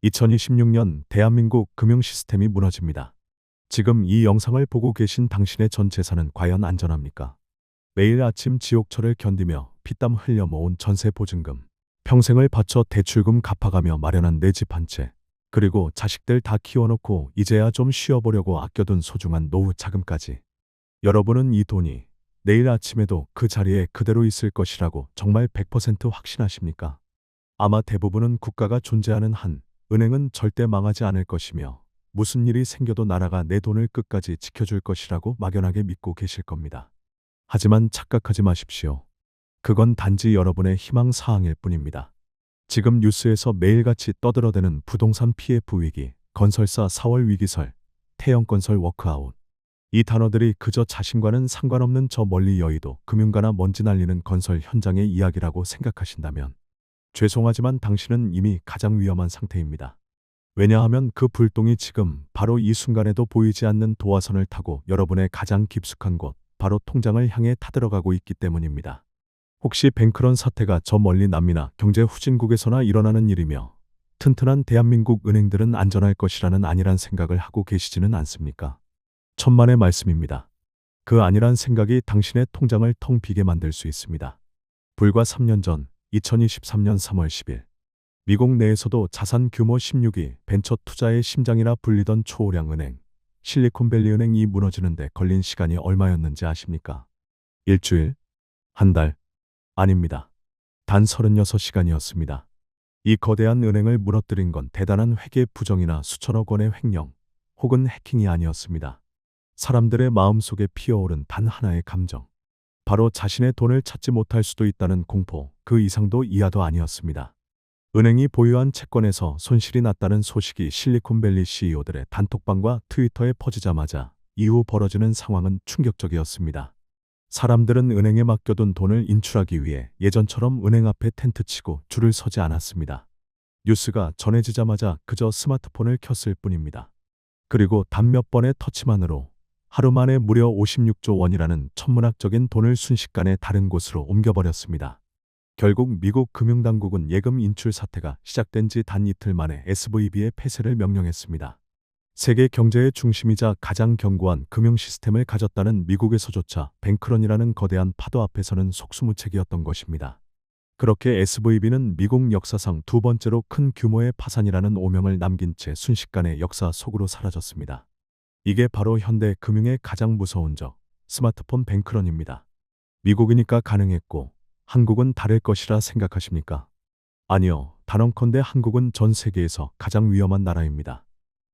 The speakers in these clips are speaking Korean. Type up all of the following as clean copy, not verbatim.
2026년 대한민국 금융 시스템이 무너집니다. 지금 이 영상을 보고 계신 당신의 전 재산은 과연 안전합니까? 매일 아침 지옥철을 견디며 피땀 흘려 모은 전세 보증금, 평생을 바쳐 대출금 갚아가며 마련한 내 집 한 채, 그리고 자식들 다 키워놓고 이제야 좀 쉬어보려고 아껴둔 소중한 노후 자금까지. 여러분은 이 돈이 내일 아침에도 그 자리에 그대로 있을 것이라고 정말 100% 확신하십니까? 아마 대부분은 국가가 존재하는 한 은행은 절대 망하지 않을 것이며 무슨 일이 생겨도 나라가 내 돈을 끝까지 지켜줄 것이라고 막연하게 믿고 계실 겁니다. 하지만 착각하지 마십시오. 그건 단지 여러분의 희망사항일 뿐입니다. 지금 뉴스에서 매일같이 떠들어대는 부동산 PF 위기, 건설사 4월 위기설, 태영건설 워크아웃. 이 단어들이 그저 자신과는 상관없는 저 멀리 여의도 금융가나 먼지 날리는 건설 현장의 이야기라고 생각하신다면 죄송하지만 당신은 이미 가장 위험한 상태입니다. 왜냐하면 그 불똥이 지금 바로 이 순간에도 보이지 않는 도화선을 타고 여러분의 가장 깊숙한 곳, 바로 통장을 향해 타들어가고 있기 때문입니다. 혹시 뱅크런 사태가 저 멀리 남미나 경제 후진국에서나 일어나는 일이며 튼튼한 대한민국 은행들은 안전할 것이라는 안일한 생각을 하고 계시지는 않습니까? 천만의 말씀입니다. 그 안일한 생각이 당신의 통장을 텅 비게 만들 수 있습니다. 불과 3년 전 2023년 3월 10일 미국 내에서도 자산 규모 16위 벤처 투자의 심장이라 불리던 초호량 은행 실리콘밸리 은행이 무너지는데 걸린 시간이 얼마였는지 아십니까? 일주일? 한 달? 아닙니다. 단 36시간이었습니다. 이 거대한 은행을 무너뜨린 건 대단한 회계 부정이나 수천억 원의 횡령 혹은 해킹이 아니었습니다. 사람들의 마음속에 피어오른 단 하나의 감정. 바로 자신의 돈을 찾지 못할 수도 있다는 공포, 그 이상도 이하도 아니었습니다. 은행이 보유한 채권에서 손실이 났다는 소식이 실리콘밸리 CEO들의 단톡방과 트위터에 퍼지자마자 이후 벌어지는 상황은 충격적이었습니다. 사람들은 은행에 맡겨둔 돈을 인출하기 위해 예전처럼 은행 앞에 텐트 치고 줄을 서지 않았습니다. 뉴스가 전해지자마자 그저 스마트폰을 켰을 뿐입니다. 그리고 단 몇 번의 터치만으로 하루 만에 무려 56조 원이라는 천문학적인 돈을 순식간에 다른 곳으로 옮겨버렸습니다. 결국 미국 금융당국은 예금 인출 사태가 시작된 지 단 이틀 만에 SVB의 폐쇄를 명령했습니다. 세계 경제의 중심이자 가장 견고한 금융 시스템을 가졌다는 미국에서조차 뱅크런이라는 거대한 파도 앞에서는 속수무책이었던 것입니다. 그렇게 SVB는 미국 역사상 두 번째로 큰 규모의 파산이라는 오명을 남긴 채 순식간에 역사 속으로 사라졌습니다. 이게 바로 현대 금융의 가장 무서운 적, 스마트폰 뱅크런입니다. 미국이니까 가능했고 한국은 다를 것이라 생각하십니까? 아니요, 단언컨대 한국은 전 세계에서 가장 위험한 나라입니다.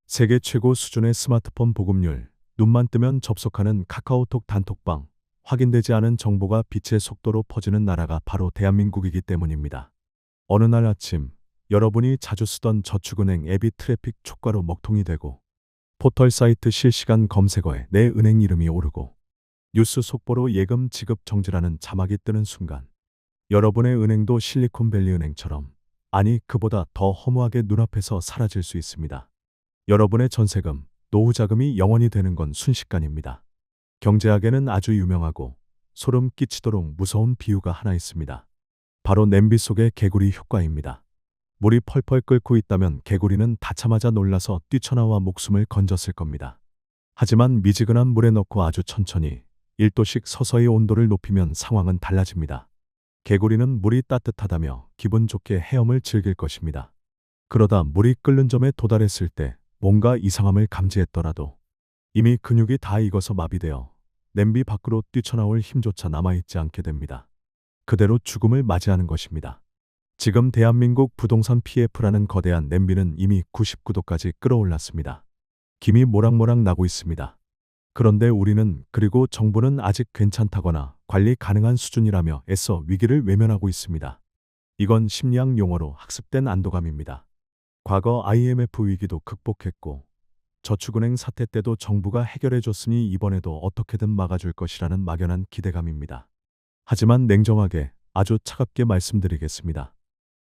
세계 최고 수준의 스마트폰 보급률, 눈만 뜨면 접속하는 카카오톡 단톡방, 확인되지 않은 정보가 빛의 속도로 퍼지는 나라가 바로 대한민국이기 때문입니다. 어느 날 아침, 여러분이 자주 쓰던 저축은행 앱이 트래픽 촉과로 먹통이 되고 포털 사이트 실시간 검색어에 내 은행 이름이 오르고 뉴스 속보로 예금 지급 정지라는 자막이 뜨는 순간 여러분의 은행도 실리콘밸리 은행처럼, 아니 그보다 더 허무하게 눈앞에서 사라질 수 있습니다. 여러분의 전세금, 노후 자금이 영원히 되는 건 순식간입니다. 경제학에는 아주 유명하고 소름 끼치도록 무서운 비유가 하나 있습니다. 바로 냄비 속의 개구리 효과입니다. 물이 펄펄 끓고 있다면 개구리는 닿자마자 놀라서 뛰쳐나와 목숨을 건졌을 겁니다. 하지만 미지근한 물에 넣고 아주 천천히 1도씩 서서히 온도를 높이면 상황은 달라집니다. 개구리는 물이 따뜻하다며 기분 좋게 헤엄을 즐길 것입니다. 그러다 물이 끓는 점에 도달했을 때 뭔가 이상함을 감지했더라도 이미 근육이 다 익어서 마비되어 냄비 밖으로 뛰쳐나올 힘조차 남아있지 않게 됩니다. 그대로 죽음을 맞이하는 것입니다. 지금 대한민국 부동산 PF라는 거대한 냄비는 이미 99도까지 끓어올랐습니다. 김이 모락모락 나고 있습니다. 그런데 우리는, 그리고 정부는 아직 괜찮다거나 관리 가능한 수준이라며 애써 위기를 외면하고 있습니다. 이건 심리학 용어로 학습된 안도감입니다. 과거 IMF 위기도 극복했고 저축은행 사태 때도 정부가 해결해줬으니 이번에도 어떻게든 막아줄 것이라는 막연한 기대감입니다. 하지만 냉정하게, 아주 차갑게 말씀드리겠습니다.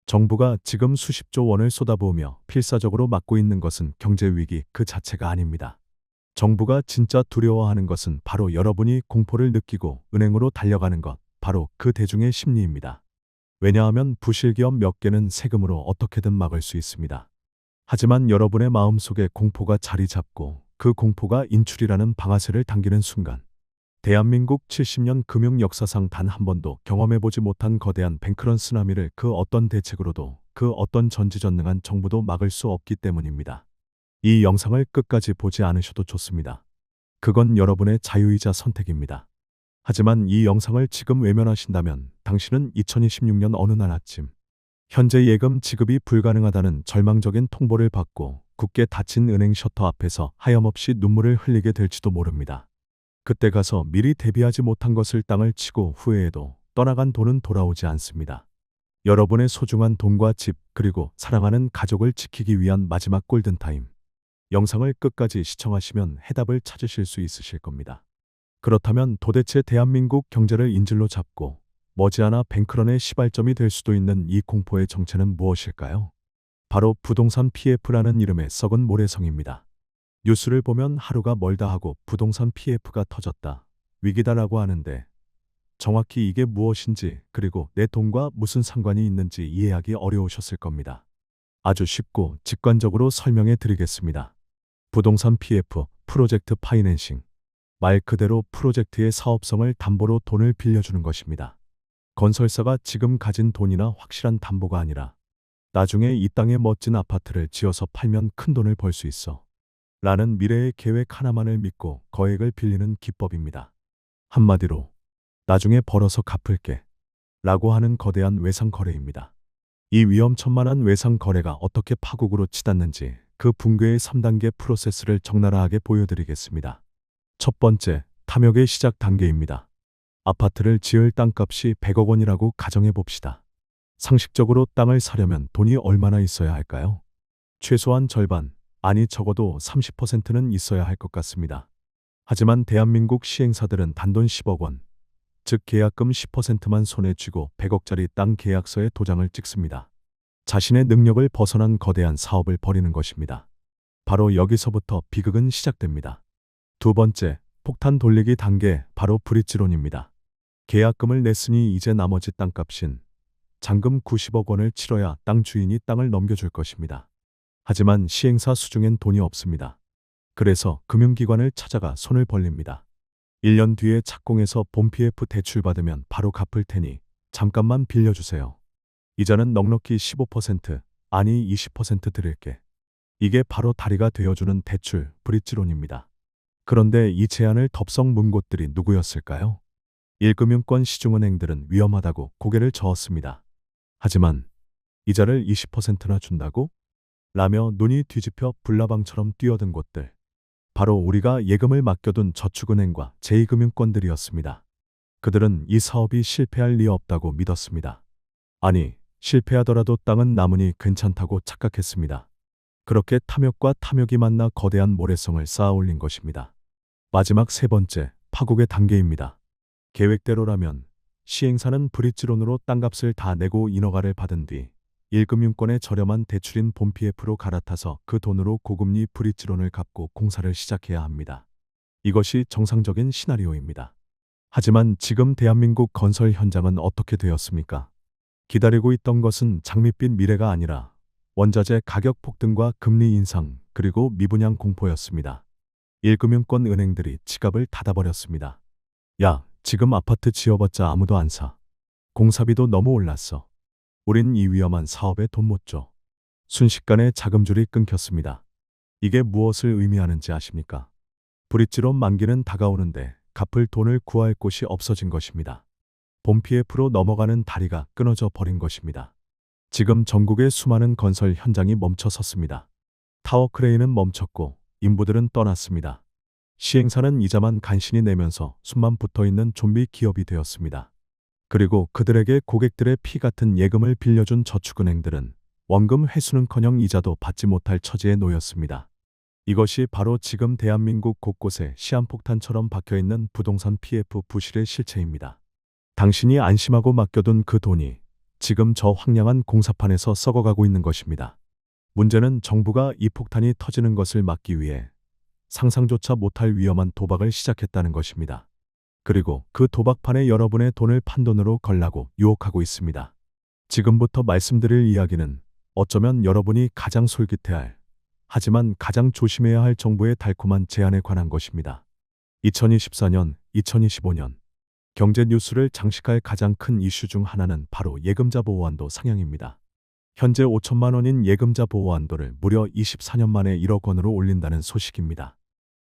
정부가 지금 수십조 원을 쏟아부으며 필사적으로 막고 있는 것은 경제위기 그 자체가 아닙니다. 정부가 진짜 두려워하는 것은 바로 여러분이 공포를 느끼고 은행으로 달려가는 것, 바로 그 대중의 심리입니다. 왜냐하면 부실기업 몇 개는 세금으로 어떻게든 막을 수 있습니다. 하지만 여러분의 마음속에 공포가 자리 잡고 그 공포가 인출이라는 방아쇠를 당기는 순간 대한민국 70년 금융 역사상 단 한 번도 경험해보지 못한 거대한 뱅크런 쓰나미를 그 어떤 대책으로도 그 어떤 전지전능한 정부도 막을 수 없기 때문입니다. 이 영상을 끝까지 보지 않으셔도 좋습니다. 그건 여러분의 자유이자 선택입니다. 하지만 이 영상을 지금 외면하신다면 당신은 2026년 어느 날 아침 현재 예금 지급이 불가능하다는 절망적인 통보를 받고 굳게 닫힌 은행 셔터 앞에서 하염없이 눈물을 흘리게 될지도 모릅니다. 그때 가서 미리 대비하지 못한 것을 땅을 치고 후회해도 떠나간 돈은 돌아오지 않습니다. 여러분의 소중한 돈과 집 그리고 사랑하는 가족을 지키기 위한 마지막 골든타임. 영상을 끝까지 시청하시면 해답을 찾으실 수 있으실 겁니다. 그렇다면 도대체 대한민국 경제를 인질로 잡고 머지않아 뱅크런의 시발점이 될 수도 있는 이 공포의 정체는 무엇일까요? 바로 부동산 PF라는 이름의 썩은 모래성입니다. 뉴스를 보면 하루가 멀다 하고 부동산 PF가 터졌다, 위기다라고 하는데 정확히 이게 무엇인지 그리고 내 돈과 무슨 상관이 있는지 이해하기 어려우셨을 겁니다. 아주 쉽고 직관적으로 설명해 드리겠습니다. 부동산 PF, 프로젝트 파이낸싱. 말 그대로 프로젝트의 사업성을 담보로 돈을 빌려주는 것입니다. 건설사가 지금 가진 돈이나 확실한 담보가 아니라 나중에 이 땅에 멋진 아파트를 지어서 팔면 큰 돈을 벌 수 있어 라는 미래의 계획 하나만을 믿고 거액을 빌리는 기법입니다. 한마디로 나중에 벌어서 갚을게 라고 하는 거대한 외상 거래입니다. 이 위험천만한 외상 거래가 어떻게 파국으로 치닫는지 그 붕괴의 3단계 프로세스를 적나라하게 보여드리겠습니다. 첫 번째, 탐욕의 시작 단계입니다. 아파트를 지을 땅값이 100억 원이라고 가정해 봅시다. 상식적으로 땅을 사려면 돈이 얼마나 있어야 할까요? 최소한 절반, 아니 적어도 30%는 있어야 할 것 같습니다. 하지만 대한민국 시행사들은 단돈 10억 원, 즉 계약금 10%만 손에 쥐고 100억짜리 땅 계약서에 도장을 찍습니다. 자신의 능력을 벗어난 거대한 사업을 벌이는 것입니다. 바로 여기서부터 비극은 시작됩니다. 두 번째, 폭탄 돌리기 단계, 바로 브릿지론입니다. 계약금을 냈으니 이제 나머지 땅값인 잔금 90억 원을 치러야 땅 주인이 땅을 넘겨줄 것입니다. 하지만 시행사 수중엔 돈이 없습니다. 그래서 금융기관을 찾아가 손을 벌립니다. 1년 뒤에 착공해서 본 PF 대출받으면 바로 갚을 테니 잠깐만 빌려주세요. 이자는 넉넉히 15%, 아니 20% 드릴게. 이게 바로 다리가 되어주는 대출, 브릿지론입니다. 그런데 이 제안을 덥석 문 곳들이 누구였을까요? 1금융권 시중은행들은 위험하다고 고개를 저었습니다. 하지만 이자를 20%나 준다고? 라며 눈이 뒤집혀 불나방처럼 뛰어든 곳들. 바로 우리가 예금을 맡겨둔 저축은행과 제2금융권들이었습니다. 그들은 이 사업이 실패할 리 없다고 믿었습니다. 아니, 실패하더라도 땅은 남으니 괜찮다고 착각했습니다. 그렇게 탐욕과 탐욕이 만나 거대한 모래성을 쌓아 올린 것입니다. 마지막 세 번째, 파국의 단계입니다. 계획대로라면 시행사는 브릿지론으로 땅값을 다 내고 인허가를 받은 뒤 1금융권의 저렴한 대출인 본 PF로 갈아타서 그 돈으로 고금리 브릿지론을 갚고 공사를 시작해야 합니다. 이것이 정상적인 시나리오입니다. 하지만 지금 대한민국 건설 현장은 어떻게 되었습니까? 기다리고 있던 것은 장밋빛 미래가 아니라 원자재 가격 폭등과 금리 인상 그리고 미분양 공포였습니다. 1금융권 은행들이 지갑을 닫아버렸습니다. 야, 지금 아파트 지어봤자 아무도 안 사. 공사비도 너무 올랐어. 우린 이 위험한 사업에 돈 못 줘. 순식간에 자금줄이 끊겼습니다. 이게 무엇을 의미하는지 아십니까? 브릿지론 만기는 다가오는데 갚을 돈을 구할 곳이 없어진 것입니다. 본 PF로 넘어가는 다리가 끊어져 버린 것입니다. 지금 전국의 수많은 건설 현장이 멈춰 섰습니다. 타워 크레인은 멈췄고 인부들은 떠났습니다. 시행사는 이자만 간신히 내면서 숨만 붙어있는 좀비 기업이 되었습니다. 그리고 그들에게 고객들의 피 같은 예금을 빌려준 저축은행들은 원금 회수는커녕 이자도 받지 못할 처지에 놓였습니다. 이것이 바로 지금 대한민국 곳곳에 시한폭탄처럼 박혀있는 부동산 PF 부실의 실체입니다. 당신이 안심하고 맡겨둔 그 돈이 지금 저 황량한 공사판에서 썩어가고 있는 것입니다. 문제는 정부가 이 폭탄이 터지는 것을 막기 위해 상상조차 못할 위험한 도박을 시작했다는 것입니다. 그리고 그 도박판에 여러분의 돈을 판돈으로 걸라고 유혹하고 있습니다. 지금부터 말씀드릴 이야기는 어쩌면 여러분이 가장 솔깃해할 하지만 가장 조심해야 할 정부의 달콤한 제안에 관한 것입니다. 2024년, 2025년 경제 뉴스를 장식할 가장 큰 이슈 중 하나는 바로 예금자 보호한도 상향입니다. 현재 5천만 원인 예금자 보호한도를 무려 24년 만에 1억 원으로 올린다는 소식입니다.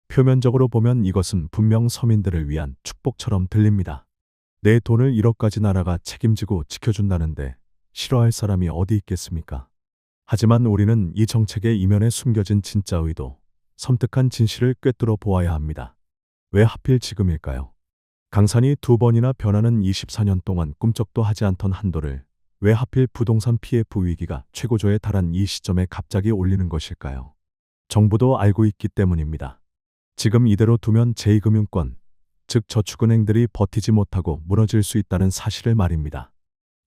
표면적으로 보면 이것은 분명 서민들을 위한 축복처럼 들립니다. 내 돈을 1억까지 나라가 책임지고 지켜준다는데 싫어할 사람이 어디 있겠습니까? 하지만 우리는 이 정책의 이면에 숨겨진 진짜 의도, 섬뜩한 진실을 꿰뚫어 보아야 합니다. 왜 하필 지금일까요? 강산이 2번이나 변하는 24년 동안 꿈쩍도 하지 않던 한도를 왜 하필 부동산 PF 위기가 최고조에 달한 이 시점에 갑자기 올리는 것일까요? 정부도 알고 있기 때문입니다. 지금 이대로 두면 제2금융권, 즉 저축은행들이 버티지 못하고 무너질 수 있다는 사실을 말입니다.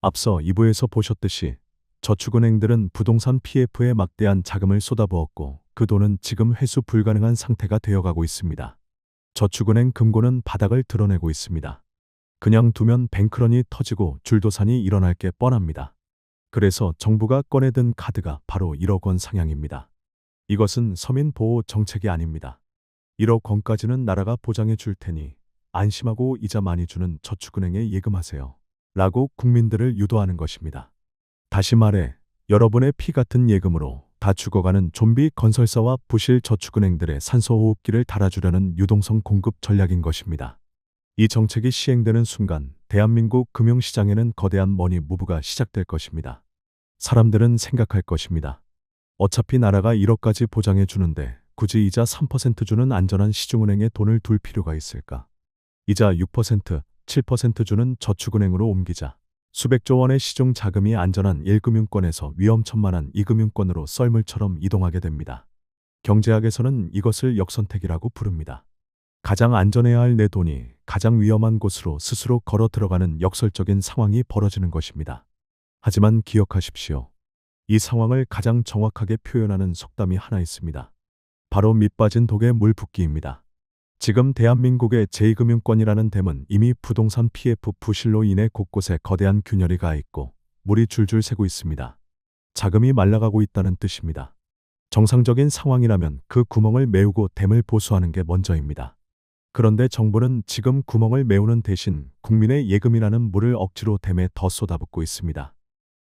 앞서 2부에서 보셨듯이 저축은행들은 부동산 PF에 막대한 자금을 쏟아부었고 그 돈은 지금 회수 불가능한 상태가 되어가고 있습니다. 저축은행 금고는 바닥을 드러내고 있습니다. 그냥 두면 뱅크런이 터지고 줄도산이 일어날 게 뻔합니다. 그래서 정부가 꺼내든 카드가 바로 1억 원 상향입니다. 이것은 서민 보호 정책이 아닙니다. 1억 원까지는 나라가 보장해 줄 테니 안심하고 이자 많이 주는 저축은행에 예금하세요. 라고 국민들을 유도하는 것입니다. 다시 말해 여러분의 피 같은 예금으로 다 죽어가는 좀비 건설사와 부실 저축은행들의 산소호흡기를 달아주려는 유동성 공급 전략인 것입니다. 이 정책이 시행되는 순간 대한민국 금융시장에는 거대한 머니 무브가 시작될 것입니다. 사람들은 생각할 것입니다. 어차피 나라가 1억까지 보장해 주는데 굳이 이자 3% 주는 안전한 시중은행에 돈을 둘 필요가 있을까? 이자 6%, 7% 주는 저축은행으로 옮기자. 수백조 원의 시중 자금이 안전한 1금융권에서 위험천만한 2금융권으로 썰물처럼 이동하게 됩니다. 경제학에서는 이것을 역선택이라고 부릅니다. 가장 안전해야 할 내 돈이 가장 위험한 곳으로 스스로 걸어 들어가는 역설적인 상황이 벌어지는 것입니다. 하지만 기억하십시오. 이 상황을 가장 정확하게 표현하는 속담이 하나 있습니다. 바로 밑빠진 독에 물 붓기입니다. 지금 대한민국의 제2금융권이라는 댐은 이미 부동산 PF 부실로 인해 곳곳에 거대한 균열이 가 있고 물이 줄줄 새고 있습니다. 자금이 말라가고 있다는 뜻입니다. 정상적인 상황이라면 그 구멍을 메우고 댐을 보수하는 게 먼저입니다. 그런데 정부는 지금 구멍을 메우는 대신 국민의 예금이라는 물을 억지로 댐에 더 쏟아붓고 있습니다.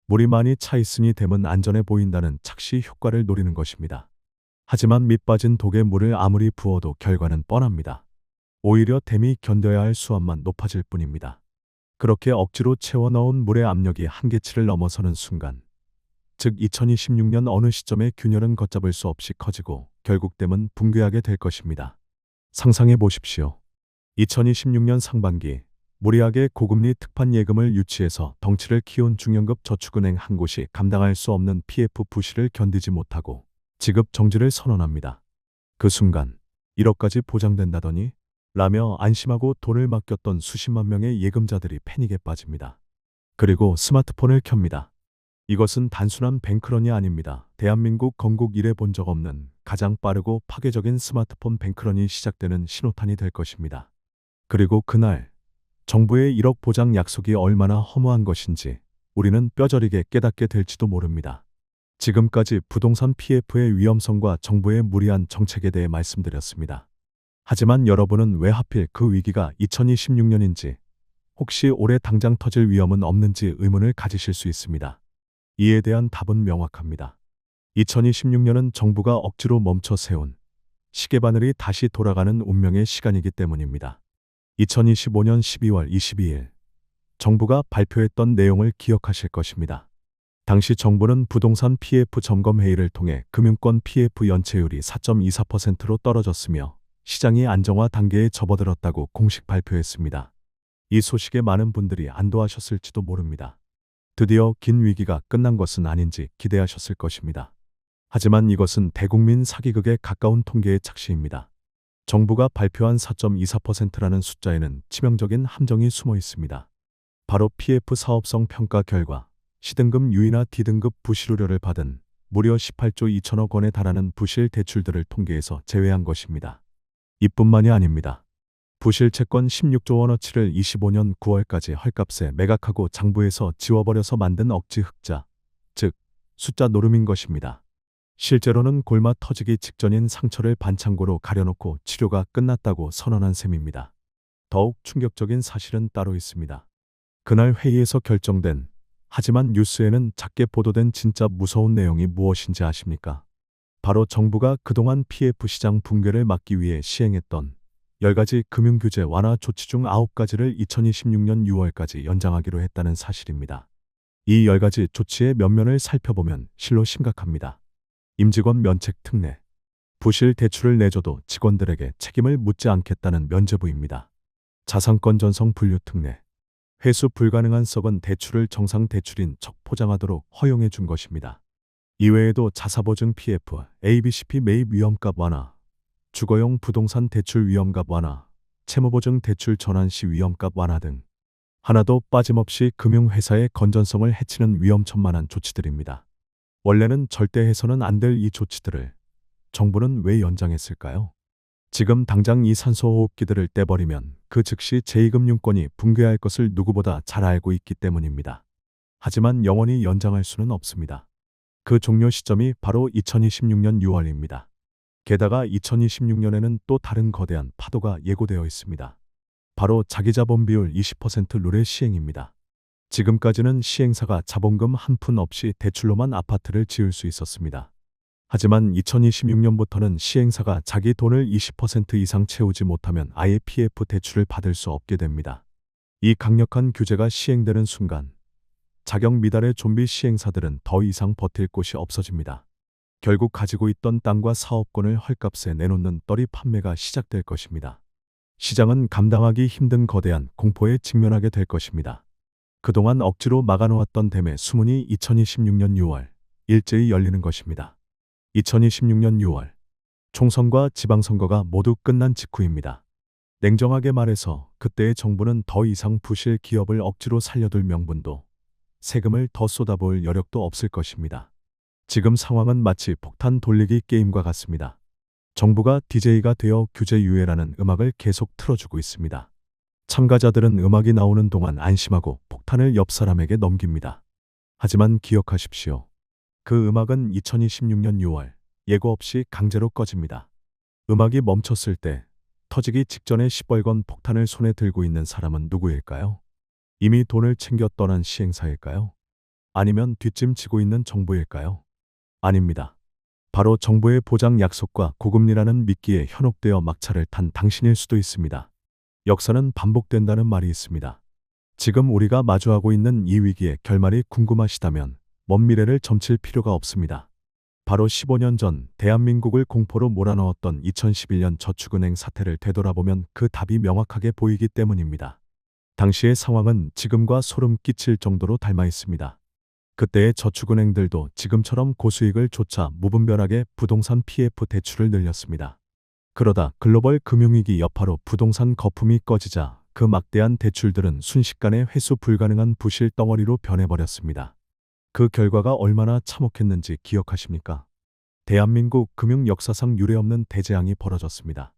물이 많이 차 있으니 댐은 안전해 보인다는 착시 효과를 노리는 것입니다. 하지만 밑빠진 독에 물을 아무리 부어도 결과는 뻔합니다. 오히려 댐이 견뎌야 할 수압만 높아질 뿐입니다. 그렇게 억지로 채워 넣은 물의 압력이 한계치를 넘어서는 순간, 즉 2026년 어느 시점에 균열은 걷잡을 수 없이 커지고 결국 댐은 붕괴하게 될 것입니다. 상상해 보십시오. 2026년 상반기 무리하게 고금리 특판 예금을 유치해서 덩치를 키운 중형급 저축은행 한 곳이 감당할 수 없는 PF 부실을 견디지 못하고 지급 정지를 선언합니다. 그 순간 1억까지 보장된다더니 라며 안심하고 돈을 맡겼던 수십만 명의 예금자들이 패닉에 빠집니다. 그리고 스마트폰을 켭니다. 이것은 단순한 뱅크런이 아닙니다. 대한민국 건국 이래 본 적 없는 가장 빠르고 파괴적인 스마트폰 뱅크런이 시작되는 신호탄이 될 것입니다. 그리고 그날 정부의 1억 보장 약속이 얼마나 허무한 것인지 우리는 뼈저리게 깨닫게 될지도 모릅니다. 지금까지 부동산 PF의 위험성과 정부의 무리한 정책에 대해 말씀드렸습니다. 하지만 여러분은 왜 하필 그 위기가 2026년인지, 혹시 올해 당장 터질 위험은 없는지 의문을 가지실 수 있습니다. 이에 대한 답은 명확합니다. 2026년은 정부가 억지로 멈춰 세운 시계바늘이 다시 돌아가는 운명의 시간이기 때문입니다. 2025년 12월 22일 정부가 발표했던 내용을 기억하실 것입니다. 당시 정부는 부동산 PF 점검 회의를 통해 금융권 PF 연체율이 4.24%로 떨어졌으며 시장이 안정화 단계에 접어들었다고 공식 발표했습니다. 이 소식에 많은 분들이 안도하셨을지도 모릅니다. 드디어 긴 위기가 끝난 것은 아닌지 기대하셨을 것입니다. 하지만 이것은 대국민 사기극에 가까운 통계의 착시입니다. 정부가 발표한 4.24%라는 숫자에는 치명적인 함정이 숨어 있습니다. 바로 PF 사업성 평가 결과 C등급 유이나 D등급 부실 우려를 받은 무려 18조 2천억 원에 달하는 부실 대출들을 통계에서 제외한 것입니다. 이뿐만이 아닙니다. 부실 채권 16조 원어치를 25년 9월까지 헐값에 매각하고 장부에서 지워버려서 만든 억지 흑자, 즉 숫자 노름인 것입니다. 실제로는 골마 터지기 직전인 상처를 반창고로 가려놓고 치료가 끝났다고 선언한 셈입니다. 더욱 충격적인 사실은 따로 있습니다. 그날 회의에서 결정된, 하지만 뉴스에는 작게 보도된 진짜 무서운 내용이 무엇인지 아십니까? 바로 정부가 그동안 PF 시장 붕괴를 막기 위해 시행했던 10가지 금융규제 완화 조치 중 9가지를 2026년 6월까지 연장하기로 했다는 사실입니다. 이 10가지 조치의 면면을 살펴보면 실로 심각합니다. 임직원 면책 특례. 부실 대출을 내줘도 직원들에게 책임을 묻지 않겠다는 면죄부입니다. 자산권 전성 분류 특례. 회수 불가능한 썩은 대출을 정상 대출인 척 포장하도록 허용해 준 것입니다. 이외에도 자사보증 PF, ABCP 매입 위험값 완화, 주거용 부동산 대출 위험값 완화, 채무보증 대출 전환 시 위험값 완화 등 하나도 빠짐없이 금융회사의 건전성을 해치는 위험천만한 조치들입니다. 원래는 절대 해서는 안 될 이 조치들을 정부는 왜 연장했을까요? 지금 당장 이 산소호흡기들을 떼버리면 그 즉시 제2금융권이 붕괴할 것을 누구보다 잘 알고 있기 때문입니다. 하지만 영원히 연장할 수는 없습니다. 그 종료 시점이 바로 2026년 6월입니다. 게다가 2026년에는 또 다른 거대한 파도가 예고되어 있습니다. 바로 자기자본 비율 20% 룰의 시행입니다. 지금까지는 시행사가 자본금 한 푼 없이 대출로만 아파트를 지을 수 있었습니다. 하지만 2026년부터는 시행사가 자기 돈을 20% 이상 채우지 못하면 아예 PF 대출을 받을 수 없게 됩니다. 이 강력한 규제가 시행되는 순간 자격 미달의 좀비 시행사들은 더 이상 버틸 곳이 없어집니다. 결국 가지고 있던 땅과 사업권을 헐값에 내놓는 떨이 판매가 시작될 것입니다. 시장은 감당하기 힘든 거대한 공포에 직면하게 될 것입니다. 그동안 억지로 막아놓았던 댐의 수문이 2026년 6월 일제히 열리는 것입니다. 2026년 6월 총선과 지방선거가 모두 끝난 직후입니다. 냉정하게 말해서 그때의 정부는 더 이상 부실 기업을 억지로 살려둘 명분도 세금을 더 쏟아부을 여력도 없을 것입니다. 지금 상황은 마치 폭탄 돌리기 게임과 같습니다. 정부가 DJ가 되어 규제 유예라는 음악을 계속 틀어주고 있습니다. 참가자들은 음악이 나오는 동안 안심하고 폭탄을 옆 사람에게 넘깁니다. 하지만 기억하십시오. 그 음악은 2026년 6월 예고 없이 강제로 꺼집니다. 음악이 멈췄을 때 터지기 직전에 시뻘건 폭탄을 손에 들고 있는 사람은 누구일까요? 이미 돈을 챙겨 떠난 시행사일까요? 아니면 뒷짐지고 있는 정부일까요? 아닙니다. 바로 정부의 보장 약속과 고금리라는 미끼에 현혹되어 막차를 탄 당신일 수도 있습니다. 역사는 반복된다는 말이 있습니다. 지금 우리가 마주하고 있는 이 위기의 결말이 궁금하시다면 먼 미래를 점칠 필요가 없습니다. 바로 15년 전 대한민국을 공포로 몰아넣었던 2011년 저축은행 사태를 되돌아보면 그 답이 명확하게 보이기 때문입니다. 당시의 상황은 지금과 소름 끼칠 정도로 닮아 있습니다. 그때의 저축은행들도 지금처럼 고수익을 쫓아 무분별하게 부동산 PF 대출을 늘렸습니다. 그러다 글로벌 금융위기 여파로 부동산 거품이 꺼지자 그 막대한 대출들은 순식간에 회수 불가능한 부실 덩어리로 변해버렸습니다. 그 결과가 얼마나 참혹했는지 기억하십니까? 대한민국 금융 역사상 유례없는 대재앙이 벌어졌습니다.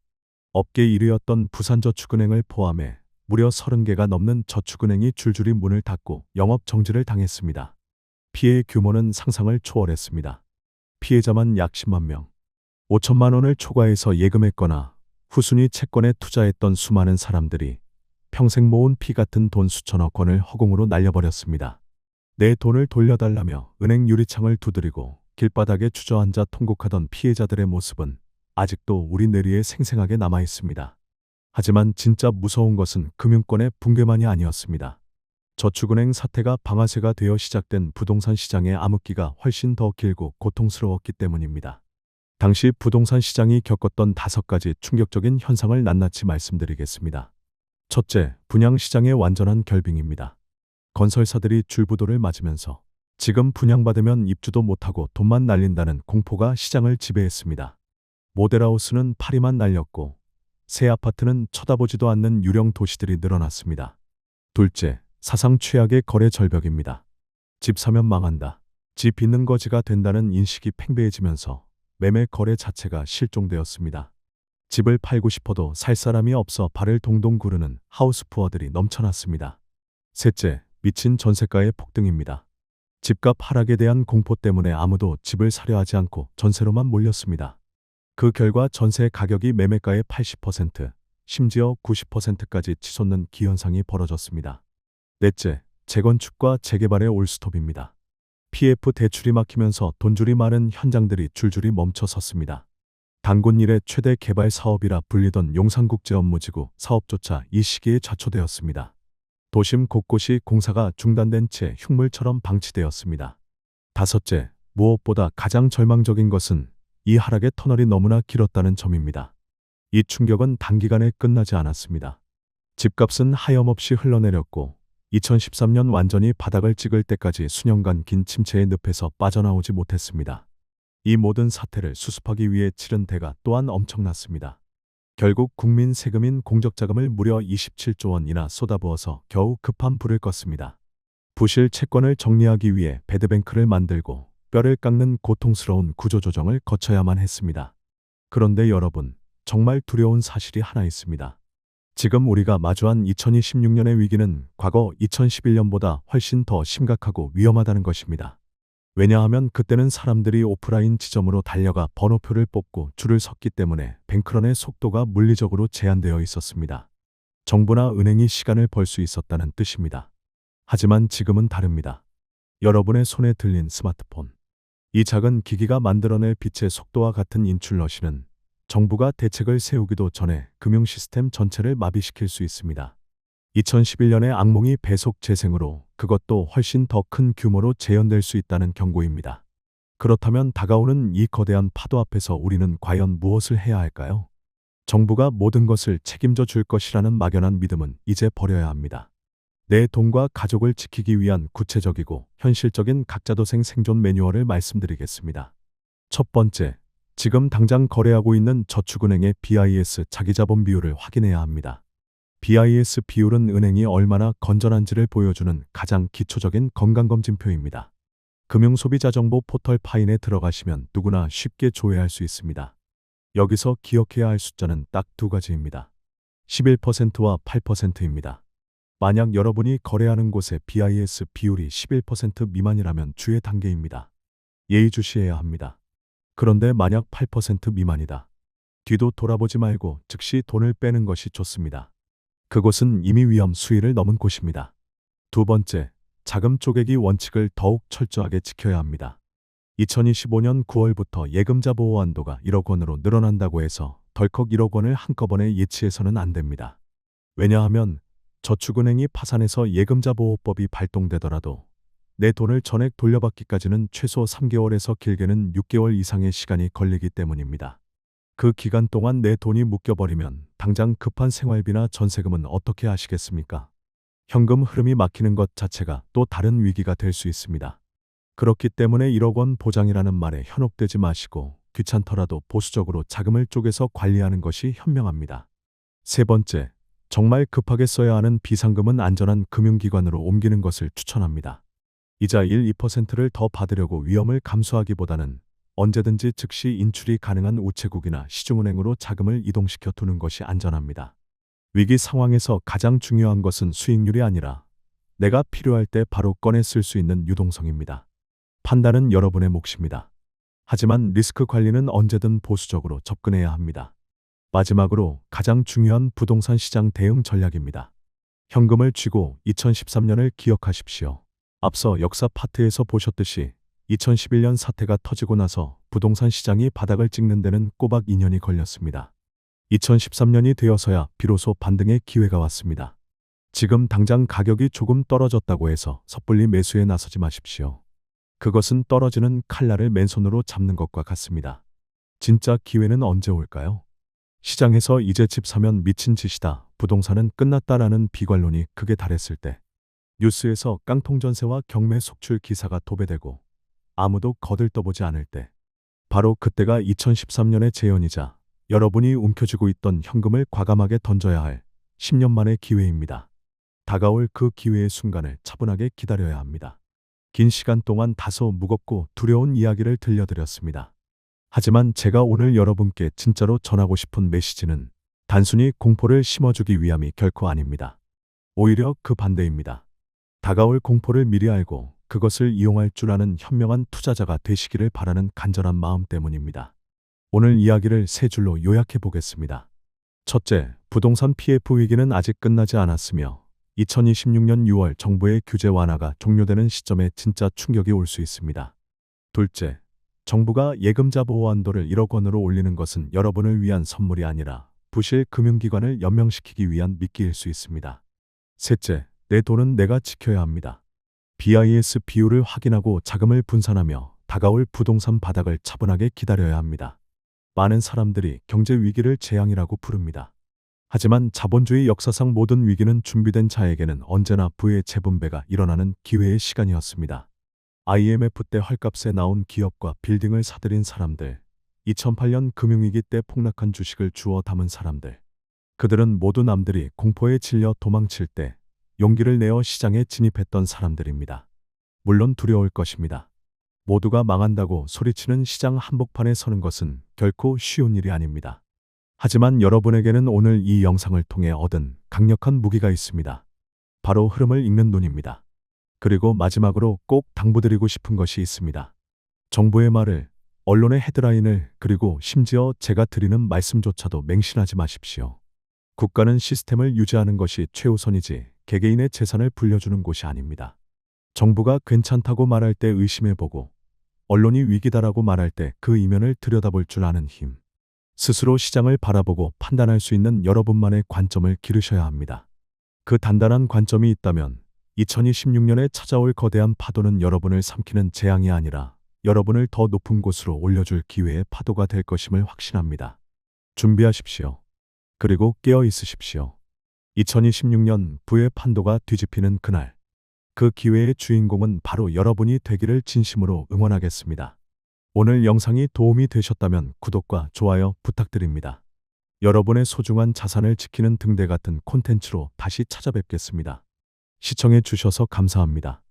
업계 1위였던 부산저축은행을 포함해 무려 30개가 넘는 저축은행이 줄줄이 문을 닫고 영업 정지를 당했습니다. 피해의 규모는 상상을 초월했습니다. 피해자만 약 10만 명. 5천만 원을 초과해서 예금했거나 후순위 채권에 투자했던 수많은 사람들이 평생 모은 피 같은 돈 수천억 원을 허공으로 날려버렸습니다. 내 돈을 돌려달라며 은행 유리창을 두드리고 길바닥에 주저앉아 통곡하던 피해자들의 모습은 아직도 우리 뇌리에 생생하게 남아 있습니다. 하지만 진짜 무서운 것은 금융권의 붕괴만이 아니었습니다. 저축은행 사태가 방아쇠가 되어 시작된 부동산 시장의 암흑기가 훨씬 더 길고 고통스러웠기 때문입니다. 당시 부동산 시장이 겪었던 5가지 충격적인 현상을 낱낱이 말씀드리겠습니다. 첫째, 분양시장의 완전한 결빙입니다. 건설사들이 줄부도를 맞으면서 지금 분양받으면 입주도 못하고 돈만 날린다는 공포가 시장을 지배했습니다. 모델하우스는 파리만 날렸고 새 아파트는 쳐다보지도 않는 유령 도시들이 늘어났습니다. 둘째, 사상 최악의 거래 절벽입니다. 집 사면 망한다. 집 있는 거지가 된다는 인식이 팽배해지면서 매매 거래 자체가 실종되었습니다. 집을 팔고 싶어도 살 사람이 없어 발을 동동 구르는 하우스푸어들이 넘쳐났습니다. 셋째, 미친 전세가의 폭등입니다. 집값 하락에 대한 공포 때문에 아무도 집을 사려 하지 않고 전세로만 몰렸습니다. 그 결과 전세 가격이 매매가의 80%, 심지어 90%까지 치솟는 기현상이 벌어졌습니다. 넷째, 재건축과 재개발의 올스톱입니다. PF 대출이 막히면서 돈줄이 많은 현장들이 줄줄이 멈춰 섰습니다. 단군 일의 최대 개발 사업이라 불리던 용산국제 업무지구 사업조차 이 시기에 좌초되었습니다. 도심 곳곳이 공사가 중단된 채 흉물처럼 방치되었습니다. 다섯째, 무엇보다 가장 절망적인 것은 이 하락의 터널이 너무나 길었다는 점입니다. 이 충격은 단기간에 끝나지 않았습니다. 집값은 하염없이 흘러내렸고 2013년 완전히 바닥을 찍을 때까지 수년간 긴 침체의 늪에서 빠져나오지 못했습니다. 이 모든 사태를 수습하기 위해 치른 대가 또한 엄청났습니다. 결국 국민 세금인 공적자금을 무려 27조 원이나 쏟아부어서 겨우 급한 불을 껐습니다. 부실 채권을 정리하기 위해 배드뱅크를 만들고 뼈를 깎는 고통스러운 구조조정을 거쳐야만 했습니다. 그런데 여러분, 정말 두려운 사실이 하나 있습니다. 지금 우리가 마주한 2026년의 위기는 과거 2011년보다 훨씬 더 심각하고 위험하다는 것입니다. 왜냐하면 그때는 사람들이 오프라인 지점으로 달려가 번호표를 뽑고 줄을 섰기 때문에 뱅크런의 속도가 물리적으로 제한되어 있었습니다. 정부나 은행이 시간을 벌 수 있었다는 뜻입니다. 하지만 지금은 다릅니다. 여러분의 손에 들린 스마트폰. 이 작은 기기가 만들어낼 빛의 속도와 같은 인출러시는 정부가 대책을 세우기도 전에 금융 시스템 전체를 마비시킬 수 있습니다. 2011년의 악몽이 배속 재생으로 그것도 훨씬 더 큰 규모로 재현될 수 있다는 경고입니다. 그렇다면 다가오는 이 거대한 파도 앞에서 우리는 과연 무엇을 해야 할까요? 정부가 모든 것을 책임져 줄 것이라는 막연한 믿음은 이제 버려야 합니다. 내 돈과 가족을 지키기 위한 구체적이고 현실적인 각자도생 생존 매뉴얼을 말씀드리겠습니다. 첫 번째, 지금 당장 거래하고 있는 저축은행의 BIS 자기자본 비율을 확인해야 합니다. BIS 비율은 은행이 얼마나 건전한지를 보여주는 가장 기초적인 건강검진표입니다. 금융소비자정보 포털 파인에 들어가시면 누구나 쉽게 조회할 수 있습니다. 여기서 기억해야 할 숫자는 딱 두 가지입니다. 11%와 8%입니다. 만약 여러분이 거래하는 곳의 BIS 비율이 11% 미만이라면 주의 단계입니다. 예의주시해야 합니다. 그런데 만약 8% 미만이다. 뒤도 돌아보지 말고 즉시 돈을 빼는 것이 좋습니다. 그곳은 이미 위험 수위를 넘은 곳입니다. 두 번째, 자금 쪼개기 원칙을 더욱 철저하게 지켜야 합니다. 2025년 9월부터 예금자 보호 한도가 1억 원으로 늘어난다고 해서 덜컥 1억 원을 한꺼번에 예치해서는 안 됩니다. 왜냐하면 저축은행이 파산해서 예금자 보호법이 발동되더라도 내 돈을 전액 돌려받기까지는 최소 3개월에서 길게는 6개월 이상의 시간이 걸리기 때문입니다. 그 기간 동안 내 돈이 묶여버리면 당장 급한 생활비나 전세금은 어떻게 하시겠습니까? 현금 흐름이 막히는 것 자체가 또 다른 위기가 될 수 있습니다. 그렇기 때문에 1억 원 보장이라는 말에 현혹되지 마시고 귀찮더라도 보수적으로 자금을 쪼개서 관리하는 것이 현명합니다. 세 번째, 정말 급하게 써야 하는 비상금은 안전한 금융기관으로 옮기는 것을 추천합니다. 이자 1, 2%를 더 받으려고 위험을 감수하기보다는 언제든지 즉시 인출이 가능한 우체국이나 시중은행으로 자금을 이동시켜 두는 것이 안전합니다. 위기 상황에서 가장 중요한 것은 수익률이 아니라 내가 필요할 때 바로 꺼내 쓸 수 있는 유동성입니다. 판단은 여러분의 몫입니다. 하지만 리스크 관리는 언제든 보수적으로 접근해야 합니다. 마지막으로 가장 중요한 부동산 시장 대응 전략입니다. 현금을 쥐고 2013년을 기억하십시오. 앞서 역사 파트에서 보셨듯이 2011년 사태가 터지고 나서 부동산 시장이 바닥을 찍는 데는 꼬박 2년이 걸렸습니다. 2013년이 되어서야 비로소 반등의 기회가 왔습니다. 지금 당장 가격이 조금 떨어졌다고 해서 섣불리 매수에 나서지 마십시오. 그것은 떨어지는 칼날을 맨손으로 잡는 것과 같습니다. 진짜 기회는 언제 올까요? 시장에서 이제 집 사면 미친 짓이다, 부동산은 끝났다라는 비관론이 극에 달했을 때, 뉴스에서 깡통 전세와 경매 속출 기사가 도배되고 아무도 거들떠보지 않을 때, 바로 그때가 2013년의 재현이자 여러분이 움켜쥐고 있던 현금을 과감하게 던져야 할 10년 만의 기회입니다. 다가올 그 기회의 순간을 차분하게 기다려야 합니다. 긴 시간 동안 다소 무겁고 두려운 이야기를 들려드렸습니다. 하지만 제가 오늘 여러분께 진짜로 전하고 싶은 메시지는 단순히 공포를 심어주기 위함이 결코 아닙니다. 오히려 그 반대입니다. 다가올 공포를 미리 알고 그것을 이용할 줄 아는 현명한 투자자가 되시기를 바라는 간절한 마음 때문입니다. 오늘 이야기를 세 줄로 요약해 보겠습니다. 첫째, 부동산 PF 위기는 아직 끝나지 않았으며 2026년 6월 정부의 규제 완화가 종료되는 시점에 진짜 충격이 올 수 있습니다. 둘째, 정부가 예금자 보호 한도를 1억 원으로 올리는 것은 여러분을 위한 선물이 아니라 부실 금융기관을 연명시키기 위한 미끼일 수 있습니다. 셋째, 내 돈은 내가 지켜야 합니다. BIS 비율을 확인하고 자금을 분산하며 다가올 부동산 바닥을 차분하게 기다려야 합니다. 많은 사람들이 경제 위기를 재앙이라고 부릅니다. 하지만 자본주의 역사상 모든 위기는 준비된 자에게는 언제나 부의 재분배가 일어나는 기회의 시간이었습니다. IMF 때 헐값에 나온 기업과 빌딩을 사들인 사람들, 2008년 금융위기 때 폭락한 주식을 주워 담은 사람들, 그들은 모두 남들이 공포에 질려 도망칠 때 용기를 내어 시장에 진입했던 사람들입니다. 물론 두려울 것입니다. 모두가 망한다고 소리치는 시장 한복판에 서는 것은 결코 쉬운 일이 아닙니다. 하지만 여러분에게는 오늘 이 영상을 통해 얻은 강력한 무기가 있습니다. 바로 흐름을 읽는 눈입니다. 그리고 마지막으로 꼭 당부드리고 싶은 것이 있습니다. 정부의 말을, 언론의 헤드라인을, 그리고 심지어 제가 드리는 말씀조차도 맹신하지 마십시오. 국가는 시스템을 유지하는 것이 최우선이지 개개인의 재산을 불려주는 곳이 아닙니다. 정부가 괜찮다고 말할 때 의심해보고 언론이 위기다라고 말할 때 그 이면을 들여다볼 줄 아는 힘. 스스로 시장을 바라보고 판단할 수 있는 여러분만의 관점을 기르셔야 합니다. 그 단단한 관점이 있다면 2026년에 찾아올 거대한 파도는 여러분을 삼키는 재앙이 아니라 여러분을 더 높은 곳으로 올려줄 기회의 파도가 될 것임을 확신합니다. 준비하십시오. 그리고 깨어 있으십시오. 2026년 부의 판도가 뒤집히는 그날, 그 기회의 주인공은 바로 여러분이 되기를 진심으로 응원하겠습니다. 오늘 영상이 도움이 되셨다면 구독과 좋아요 부탁드립니다. 여러분의 소중한 자산을 지키는 등대 같은 콘텐츠로 다시 찾아뵙겠습니다. 시청해 주셔서 감사합니다.